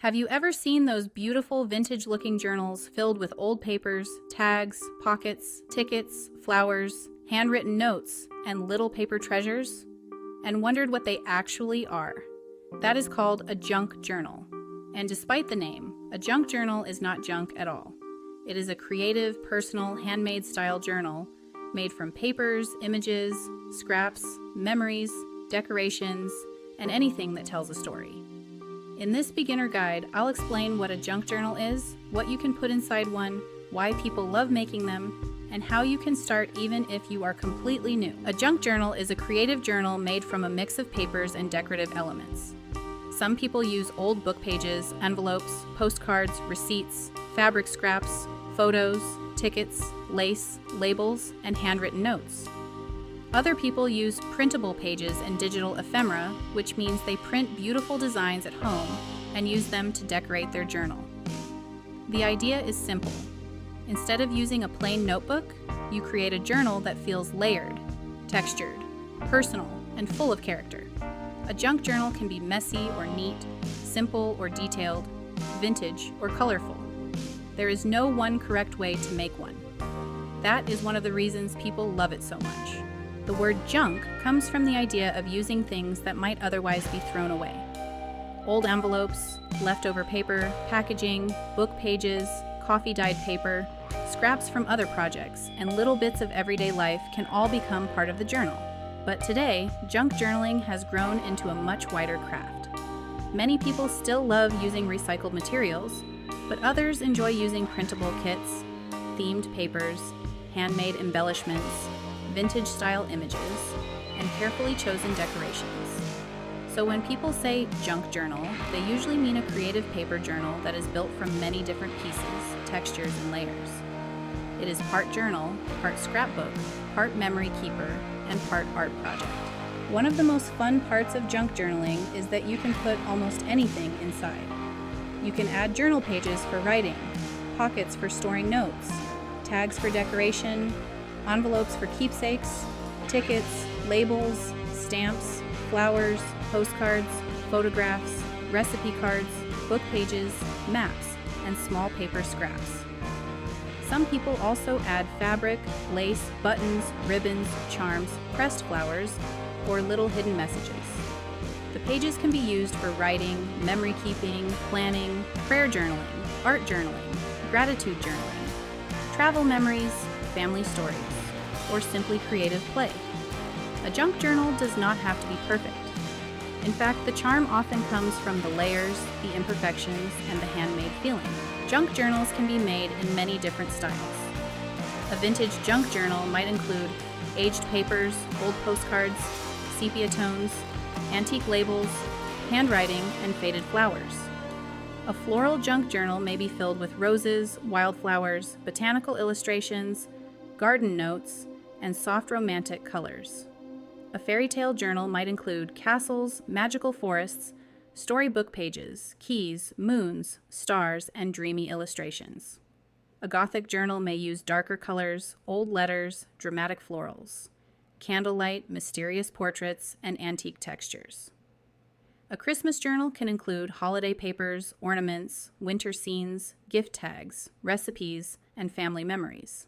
Have you ever seen those beautiful vintage-looking journals filled with old papers, tags, pockets, tickets, flowers, handwritten notes, and little paper treasures? And wondered what they actually are? That is called a junk journal. And despite the name, a junk journal is not junk at all. It is a creative, personal, handmade-style journal made from papers, images, scraps, memories, decorations, and anything that tells a story. In this beginner guide, I'll explain what a junk journal is, what you can put inside one, why people love making them, and how you can start even if you are completely new. A junk journal is a creative journal made from a mix of papers and decorative elements. Some people use old book pages, envelopes, postcards, receipts, fabric scraps, photos, tickets, lace, labels, and handwritten notes. Other people use printable pages and digital ephemera, which means they print beautiful designs at home and use them to decorate their journal. The idea is simple. Instead of using a plain notebook, you create a journal that feels layered, textured, personal, and full of character. A junk journal can be messy or neat, simple or detailed, vintage or colorful. There is no one correct way to make one. That is one of the reasons people love it so much. The word junk comes from the idea of using things that might otherwise be thrown away. Old envelopes, leftover paper, packaging, book pages, coffee-dyed paper, scraps from other projects, and little bits of everyday life can all become part of the journal. But today, junk journaling has grown into a much wider craft. Many people still love using recycled materials, but others enjoy using printable kits, themed papers, handmade embellishments, vintage-style images, and carefully chosen decorations. So when people say junk journal, they usually mean a creative paper journal that is built from many different pieces, textures, and layers. It is part journal, part scrapbook, part memory keeper, and part art project. One of the most fun parts of junk journaling is that you can put almost anything inside. You can add journal pages for writing, pockets for storing notes, tags for decoration, envelopes for keepsakes, tickets, labels, stamps, flowers, postcards, photographs, recipe cards, book pages, maps, and small paper scraps. Some people also add fabric, lace, buttons, ribbons, charms, pressed flowers, or little hidden messages. The pages can be used for writing, memory keeping, planning, prayer journaling, art journaling, gratitude journaling, travel memories, family stories, or simply creative play. A junk journal does not have to be perfect. In fact, the charm often comes from the layers, the imperfections, and the handmade feeling. Junk journals can be made in many different styles. A vintage junk journal might include aged papers, old postcards, sepia tones, antique labels, handwriting, and faded flowers. A floral junk journal may be filled with roses, wildflowers, botanical illustrations, garden notes, and soft romantic colors. A fairy tale journal might include castles, magical forests, storybook pages, keys, moons, stars, and dreamy illustrations. A Gothic journal may use darker colors, old letters, dramatic florals, candlelight, mysterious portraits, and antique textures. A Christmas journal can include holiday papers, ornaments, winter scenes, gift tags, recipes, and family memories.